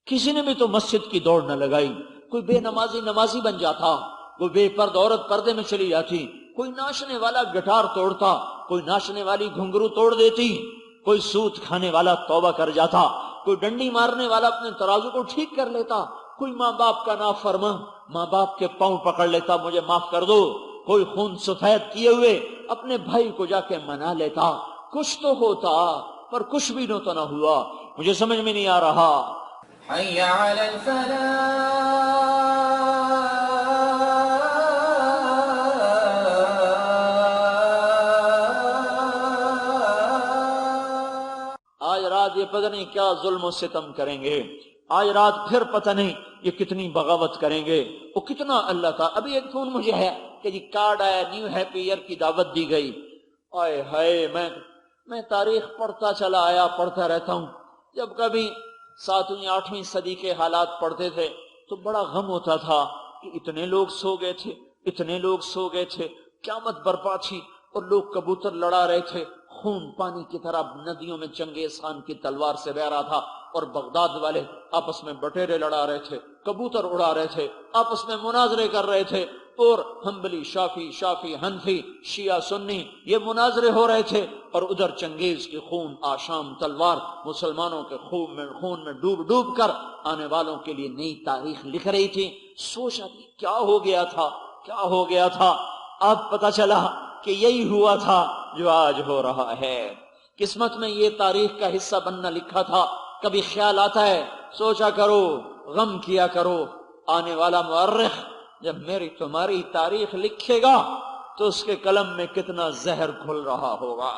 کسی نے بھی تو مسجد کی دوڑ نہ لگائی. کوئی بے نمازی نمازی بن جاتا، کوئی بے پرد عورت پردے میں چلی جاتی، کوئی ناچنے والا گٹار توڑتا، کوئی ناچنے والی گھنگرو توڑ دیتی، کوئی سود کھانے والا توبہ کر جاتا، کوئی ڈنڈی مارنے والا اپنے ترازو کو ٹھیک کر لیتا، کوئی ماں باپ کا نافرمان ماں باپ کے پاؤں پکڑ لیتا مجھے معاف کر دو، کوئی خون سفید کیے ہوئے اپنے بھائی کو جا کے منا لیتا. کچھ تو ہوتا پر کچھ بھی تو نہ ہوا. مجھے سمجھ میں نہیں آ رہا. حي على الفلاح. آج رات یہ پتہ نہیں کیا ظلم و ستم کریں گے، آج رات پھر پتہ نہیں یہ کتنی بغاوت کریں گے. وہ کتنا اللہ کا. ابھی ایک فون مجھے ہے کہ جی کارڈ آیا، نیو ہیپی ایئر کی دعوت دی گئی. آئے ہائے، میں تاریخ پڑھتا چلا آیا، پڑھتا رہتا ہوں. جب کبھی 7ویں 8ویں صدی کے حالات پڑھتے تھے تو بڑا غم ہوتا تھا کہ اتنے لوگ سو گئے تھے، اتنے لوگ سو گئے تھے. قیامت برپا تھی اور لوگ کبوتر لڑا رہے تھے، خون پانی کی طرح ندیوں میں چنگیز خان کی تلوار سے بہ رہا تھا، اور بغداد والے آپس میں بٹیرے لڑا رہے تھے، کبوتر اڑا رہے تھے، آپس میں مناظرے کر رہے تھے، اور حنبلی شافی حنفی شیعہ سنی یہ مناظرے ہو رہے تھے، اور ادھر چنگیز کی خون آشام تلوار مسلمانوں کے خون میں ڈوب ڈوب کر آنے والوں کے لیے نئی تاریخ لکھ رہی تھی. سوچا کہ کیا ہو گیا تھا. اب پتہ چلا کہ یہی ہوا تھا جو آج ہو رہا ہے. قسمت میں یہ تاریخ کا حصہ بننا لکھا تھا. کبھی خیال آتا ہے، سوچا کرو، غم کیا کرو، آنے والا مورخ جب میری تمہاری تاریخ لکھے گا تو اس کے قلم میں کتنا زہر گھل رہا ہوگا.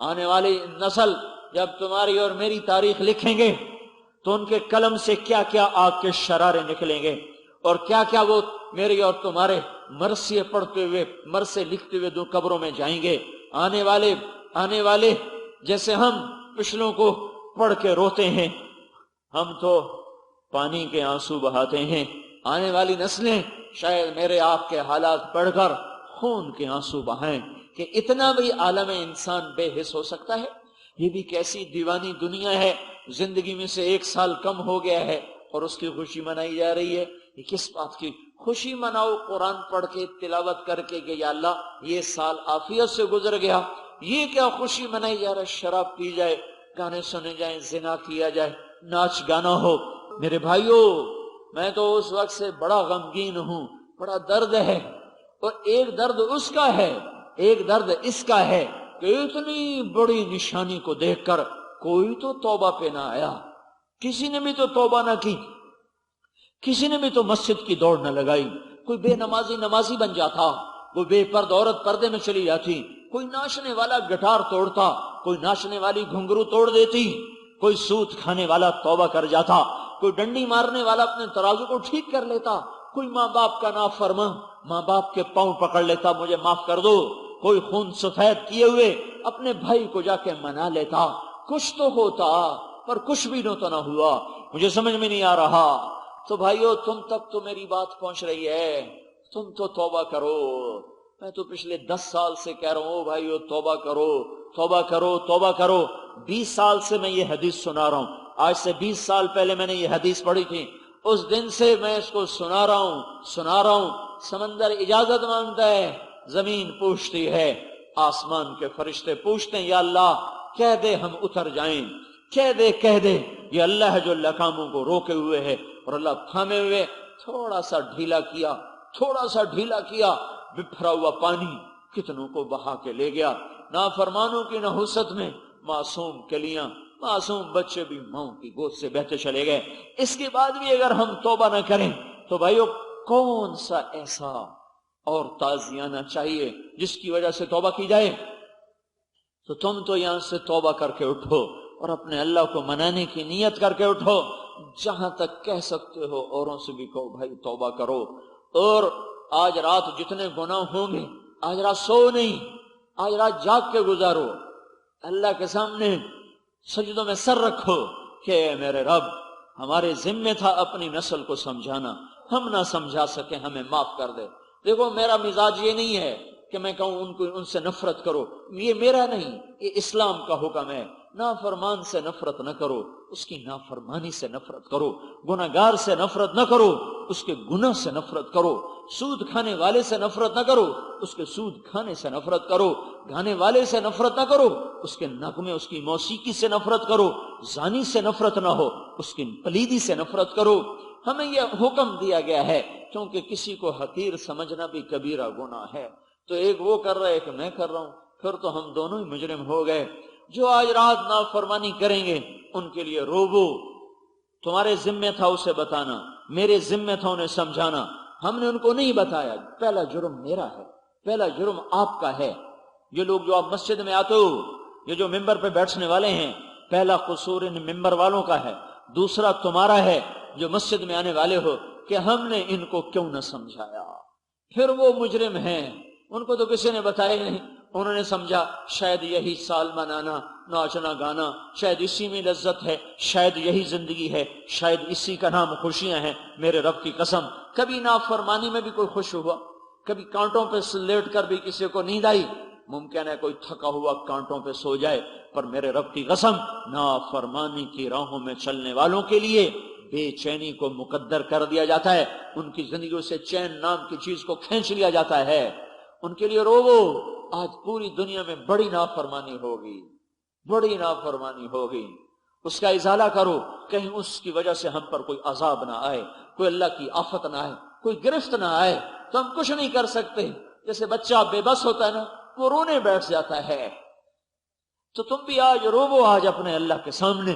آنے والی نسل جب تمہاری اور میری تاریخ لکھیں گے تو ان کے قلم سے کیا کیا آگ کے شرارے نکلیں گے، اور کیا کیا وہ میری اور تمہارے مرثیے پڑھتے ہوئے مرثے لکھتے ہوئے دو قبروں میں جائیں گے. آنے والے جیسے ہم پچھلوں کو پڑھ کے روتے ہیں، ہم تو پانی کے آنسو بہاتے ہیں. آنے والی نسلیں شاید میرے آپ کے حالات پڑھ کر خون کے آنسو بہائیں کہ اتنا بھی عالم انسان بے حس ہو سکتا ہے. یہ بھی کیسی دیوانی دنیا ہے، زندگی میں سے 1 سال کم ہو گیا ہے اور اس کی خوشی منائی جا رہی ہے. یہ کس بات کی خوشی مناؤ؟ قرآن پڑھ کے تلاوت کر کے کہ یا اللہ یہ سال عافیت سے گزر گیا. یہ کیا خوشی منائی جا رہا ہے؟ شراب پی جائے، گانے سنے جائیں، زنا کیا جائے، ناچ گانا ہو. میرے بھائیوں، میں تو اس وقت سے بڑا غمگین ہوں، بڑا درد ہے. اور ایک درد اس کا ہے، ایک درد اس کا ہے کہ اتنی بڑی نشانی کو دیکھ کر کوئی تو توبہ پہ نہ آیا. کسی نے بھی تو توبہ نہ کی، کسی نے بھی تو مسجد کی دوڑ نہ لگائی. کوئی بے نمازی نمازی بن جاتا، کوئی بے پرد عورت پردے میں چلی جاتی، کوئی ناچنے والا گٹار توڑتا، کوئی ناچنے والی گھنگرو توڑ دیتی، کوئی سود کھانے والا توبہ کر جاتا، کوئی ڈنڈی مارنے والا اپنے ترازو کو ٹھیک کر لیتا، کوئی ماں باپ کا نافرمان ماں باپ کے پاؤں پکڑ لیتا مجھے معاف کر دو، کوئی خون سفید کیے ہوئے اپنے بھائی کو جا کے منا لیتا. کچھ تو ہوتا پر کچھ بھی تو نہ ہوا. مجھے سمجھ میں نہیں آ رہا. تو بھائیو، تم تک تو میری بات پہنچ رہی ہے، تم تو توبہ کرو. میں تو پچھلے 10 سال سے کہہ رہا ہوں بھائیو توبہ کرو، توبہ کرو، توبہ کرو. 20 سال سے میں یہ حدیث سنا رہا ہوں. آج سے 20 سال پہلے میں نے یہ حدیث پڑھی تھی. اس دن سے میں اس کو سنا رہا ہوں. سمندر اجازت مانگتا ہے، زمین پوچھتی ہے، آسمان کے فرشتے پوچھتے ہیں یا اللہ کہہ دے ہم اتر جائیں، کہہ دے. یہ اللہ ہے جو لکاموں کو روکے ہوئے ہے، اور اللہ تھامے ہوئے تھوڑا سا ڈھیلا کیا، بپھرا ہوا پانی کتنوں کو بہا کے لے گیا. نافرمانوں کی نحوست میں معصوم کلیاں، معصوم بچے بھی ماں کی گود سے بہتے چلے گئے. اس کے بعد بھی اگر ہم توبہ نہ کریں تو بھائیو کون سا ایسا اور تعزیانہ چاہیے جس کی وجہ سے توبہ کی جائے؟ تو تم تو یہاں سے توبہ کر کے اٹھو اور اپنے اللہ کو منانے کی نیت کر کے اٹھو. جہاں تک کہہ سکتے ہو اوروں سے بھی کہو بھائی توبہ کرو. اور آج رات جتنے گناہ ہوں گے، آج رات سو نہیں، آج رات جاگ کے گزارو. اللہ کے سامنے سجدوں میں سر رکھو کہ اے میرے رب، ہمارے ذمہ تھا اپنی نسل کو سمجھانا، ہم نہ سمجھا سکے، ہمیں معاف کر دے. دیکھو میرا مزاج یہ نہیں ہے کہ میں کہوں ان سے نفرت کرو، یہ میرا نہیں، یہ اسلام کا حکم ہے. نافرمان سے نفرت نہ کرو، اس کی نافرمانی سے نفرت کرو، گناہگار سے نفرت نہ کرو، اس کے گناہ سے نفرت کرو، سود کھانے والے سے نفرت نہ کرو، اس کے سود کھانے سے نفرت کرو، گانے والے سے نفرت نہ کرو، اس کے نغمے اس کی موسیقی سے نفرت کرو، زانی سے نفرت نہ ہو، اس کی پلیدی سے نفرت کرو۔ ہمیں یہ حکم دیا گیا ہے کیونکہ کسی کو حقیر سمجھنا بھی کبیرہ گناہ ہے، تو ایک وہ کر رہا ہے ایک میں کر رہا ہوں، پھر تو ہم دونوں ہی مجرم ہو گئے۔ جو آج رات نافرمانی کریں گے ان کے لیے روبو، تمہارے ذمہ تھا اسے بتانا، میرے ذمہ تھا انہیں سمجھانا، ہم نے ان کو نہیں بتایا۔ پہلا جرم میرا ہے، پہلا جرم آپ کا ہے۔ یہ لوگ جو آپ مسجد میں آتے ہو، یہ جو ممبر پہ بیٹھنے والے ہیں، پہلا قصور ان ممبر والوں کا ہے، دوسرا تمہارا ہے جو مسجد میں آنے والے ہو کہ ہم نے ان کو کیوں نہ سمجھایا۔ پھر وہ مجرم ہیں، ان کو تو کسی نے بتایا نہیں، انہوں نے سمجھا شاید یہی سال منانا، ناچنا گانا، شاید اسی میں لذت ہے، شاید یہی زندگی ہے، شاید اسی کا نام خوشیاں ہیں۔ میرے رب کی قسم، کبھی نافرمانی میں بھی کوئی خوش ہوا؟ کبھی کانٹوں پہ لیٹ کر بھی کسی کو نیند آئی؟ ممکن ہے کوئی تھکا ہوا کانٹوں پہ سو جائے، پر میرے رب کی قسم نافرمانی کی راہوں میں چلنے والوں کے لیے بے چینی کو مقدر کر دیا جاتا ہے، ان کی زندگیوں سے چین نام کی چیز کو کھینچ لیا جاتا ہے۔ ان کے لیے روو، آج پوری دنیا میں بڑی نافرمانی ہوگی، بڑی نافرمانی ہوگی، اس کا ازالہ کرو، کہیں اس کی وجہ سے ہم پر کوئی عذاب نہ آئے، کوئی اللہ کی آفت نہ آئے، کوئی گرفت نہ آئے۔ تو ہم کچھ نہیں کر سکتے، جیسے بچہ بے بس ہوتا ہے نا، وہ رونے بیٹھ جاتا ہے۔ تو تم بھی آج روو آج اپنے اللہ کے سامنے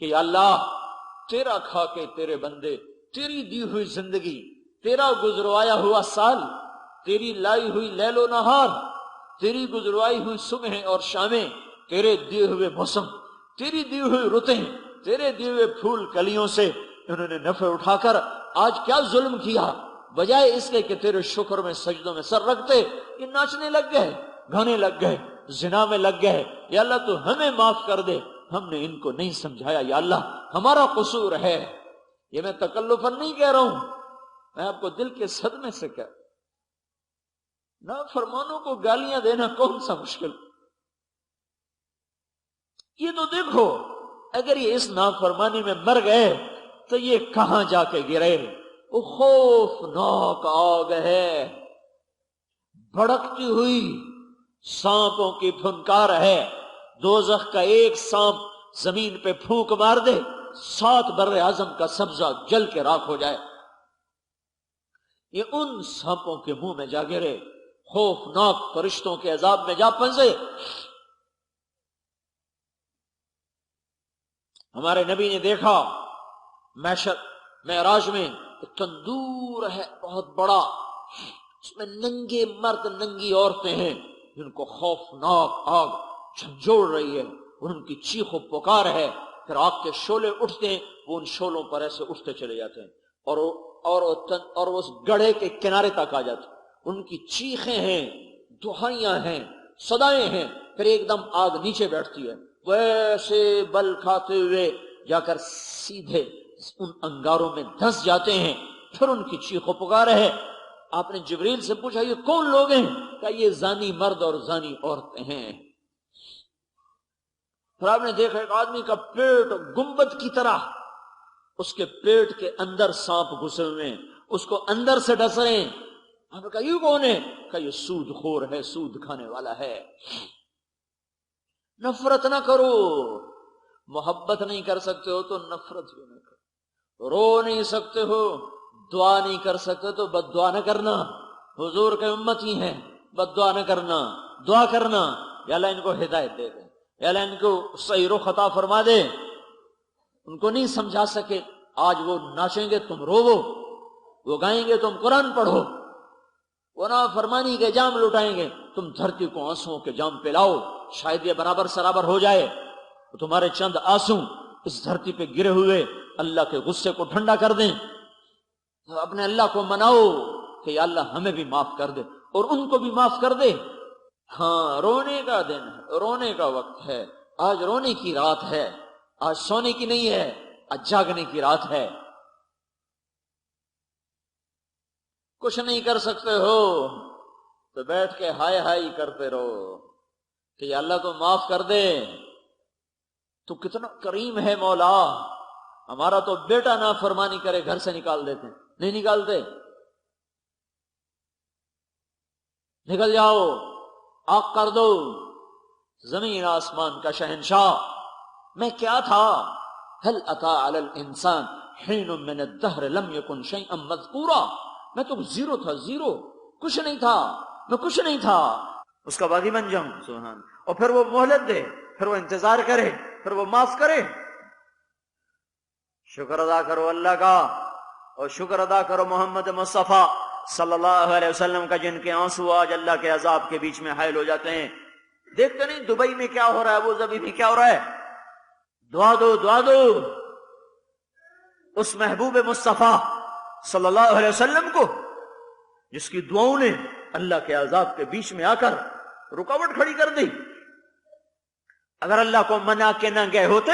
کہ یا اللہ، تیرا کھا کے تیرے بندے، تیری دی ہوئی زندگی، تیرا گزروایا ہوا سال، تیری لائی ہوئی لیل و نہار، تیری گزروائی ہوئی صبح اور شامیں، تیرے دیے ہوئے موسم، تیری دی ہوئی رتیں، تیرے دیے ہوئے پھول کلیوں سے انہوں نے نفع اٹھا کر آج کیا ظلم کیا، بجائے اس کے کہ تیرے شکر میں سجدوں میں سر رکھتے، یہ ناچنے لگ گئے، گانے لگ گئے، زنا میں لگ گئے۔ یا اللہ تو ہمیں معاف کر دے، ہم نے ان کو نہیں سمجھایا، یا اللہ ہمارا قصور ہے۔ یہ میں تکلفاً نہیں کہہ رہا ہوں، میں آپ کو دل کے صدمے سے کہہ رہا ہوں۔ نافرمانوں کو گالیاں دینا کون سا مشکل؟ یہ تو دیکھو، اگر یہ اس نافرمانی میں مر گئے تو یہ کہاں جا کے گرے؟ وہ خوفناک آگ ہے، بھڑکتی ہوئی سانپوں کی پھنکار ہے۔ دوزخ کا ایک سانپ زمین پہ پھونک مار دے، 7 بر اعظم کا سبزہ جل کے راکھ ہو جائے۔ یہ ان سانپوں کے منہ میں جا گرے، خوفناک فرشتوں کے عذاب میں جا پھنسے۔ ہمارے نبی نے دیکھا معراج میں تندور ہے بہت بڑا، اس میں ننگے مرد ننگی عورتیں ہیں جن کو خوفناک آگ جھنجھوڑ رہی ہے، اور ان کی چیخ و پکار ہے۔ پھر آگ کے شعلے اٹھتے ہیں، وہ ان شعلوں پر ایسے اٹھتے چلے جاتے ہیں اور اس گڑھے کے کنارے تک آ جاتے ہیں۔ ان کی چیخیں ہیں، دہائیاں ہیں، صدائیں ہیں، پھر ایک دم آگ نیچے بیٹھتی ہے، وہ ایسے بل کھاتے ہوئے جا کر سیدھے ان انگاروں میں دھس جاتے ہیں۔ پھر ان کی چیخ و پکار ہے۔ آپ نے جبریل سے پوچھا یہ کون لوگ ہیں؟ کہ یہ زانی مرد اور زانی عورتیں ہیں۔ پھر آپ نے دیکھا ایک آدمی کا پیٹ گنبد کی طرح، اس کے پیٹ کے اندر سانپ گھسے ہوئے ہیں، اس کو اندر سے ڈس رہے ہیں۔ آپ نے کہا یہ کون ہے؟ کہ یہ سود خور ہے، سود کھانے والا ہے۔ نفرت نہ کرو، محبت نہیں کر سکتے ہو تو نفرت بھی نہ کرو، رو نہیں سکتے ہو، دعا نہیں کر سکتے تو بد دعا نہ کرنا۔ حضور کے امتی ہیں، بد دعا نہ کرنا، دعا کرنا یا اللہ ان کو ہدایت دے دے، یا اللہ ان کو صحیح رخ عطا فرما دے۔ ان کو نہیں سمجھا سکے، آج وہ ناچیں گے تم روو، وہ گائیں گے تم قرآن پڑھو، وہ نافرمانی کے جام لٹائیں گے تم دھرتی کو آنسوؤں کے جام پلاؤ۔ شاید یہ برابر سرابر ہو جائے تو تمہارے چند آنسو اس دھرتی پہ گرے ہوئے اللہ کے غصے کو ٹھنڈا کر دیں۔ تو اپنے اللہ کو مناؤ کہ یا اللہ ہمیں بھی معاف کر دے اور ان کو بھی معاف کر دے۔ ہاں، رونے کا دن ہے، رونے کا وقت ہے، آج رونے کی رات ہے، آج سونے کی نہیں ہے، آج جاگنے کی رات ہے۔ کچھ نہیں کر سکتے ہو تو بیٹھ کے ہائے ہائے کرتے رہو کہ یا اللہ تو معاف کر دے۔ تو کتنا کریم ہے مولا. ہمارا تو بیٹا نافرمانی کرے گھر سے نکال دیتے ہیں. نہیں نکالتے. نکل جاؤ، آگ کر دو. زمین آسمان کا شہنشاہ میں کیا تھا. هل اتى على الانسان حين من الدهر لم يكن شيئا مذكورا. میں تو زیرو تھا، زیرو، کچھ نہیں تھا، میں کچھ نہیں تھا، اس کا باغی بن جاؤں. سبحان. اور پھر وہ مہلت دے، پھر وہ انتظار کرے، پھر وہ معاف کرے. شکر ادا کرو اللہ کا، اور شکر ادا کرو محمد مصطفیٰ صلی اللہ علیہ وسلم کا، جن کے آنسو آج اللہ کے عذاب کے بیچ میں حائل ہو جاتے ہیں. دیکھتے نہیں دبئی میں کیا ہو رہا ہے، ابو ظبی میں کیا ہو رہا ہے. دعا دو، دعا دو اس محبوب مصطفیٰ صلی اللہ علیہ وسلم کو، جس کی دعاؤں نے اللہ کے عذاب کے بیچ میں آ کر رکاوٹ کھڑی کر دی. اگر اللہ کو منا کے نہ گئے ہوتے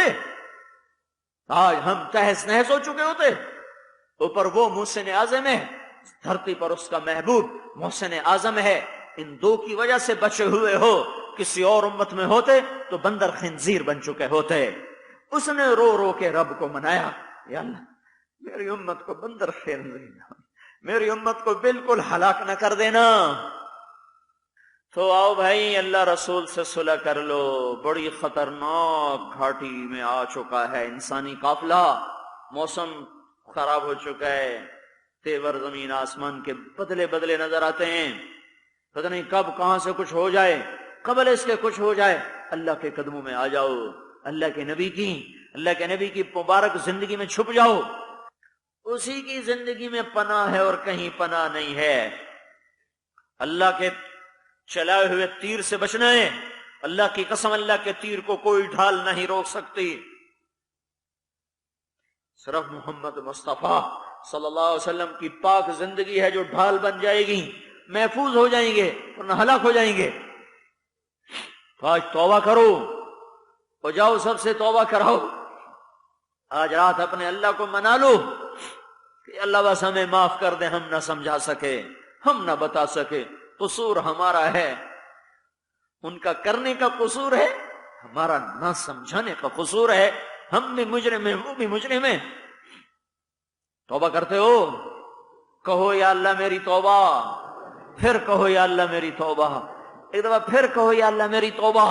آج ہم تہس نہس ہو چکے ہوتے. اوپر وہ محسن اعظم ہے، دھرتی پر اس کا محبوب محسن اعظم ہے. ان دو کی وجہ سے بچے ہوئے ہو. کسی اور امت میں ہوتے تو بندر خنزیر بن چکے ہوتے. اس نے رو رو کے رب کو منایا، یا اللہ میری امت کو بندر خنزیر، میری امت کو بالکل ہلاک نہ کر دینا. تو آؤ بھائی اللہ رسول سے صلح کر لو. بڑی خطرناک گھاٹی میں آ چکا ہے انسانی قافلہ. موسم خراب ہو چکا ہے، تیور زمین آسمان کے بدلے بدلے نظر آتے ہیں. پتہ نہیں کب کہاں سے کچھ ہو جائے، قبل اس کے کچھ ہو جائے. اللہ کے قدموں میں آ جاؤ، اللہ کے نبی کی مبارک زندگی میں چھپ جاؤ. اسی کی زندگی میں پناہ ہے اور کہیں پناہ نہیں ہے. اللہ کے چلائے ہوئے تیر سے بچنا ہے. اللہ کی قسم اللہ کے تیر کو کوئی ڈھال نہیں روک سکتی. صرف محمد مصطفیٰ صلی اللہ علیہ وسلم کی پاک زندگی ہے جو ڈھال بن جائے گی. محفوظ ہو جائیں گے ورنہ ہلاک ہو جائیں گے. تو آج توبہ کرو اور جاؤ سب سے توبہ کراؤ. آج رات اپنے اللہ کو منا لو کہ اللہ بس ہمیں معاف کر دے. ہم نہ سمجھا سکے، ہم نہ بتا سکے، قصور ہمارا ہے. ان کا کرنے کا قصور ہے، ہمارا نہ سمجھانے کا قصور ہے. ہم بھی مجرم ہیں، وہ بھی مجرم ہیں. توبہ کرتے ہو؟ کہو یا اللہ میری توبہ. پھر کہو یا اللہ میری توبہ. ایک دفعہ پھر کہو یا اللہ میری توبہ.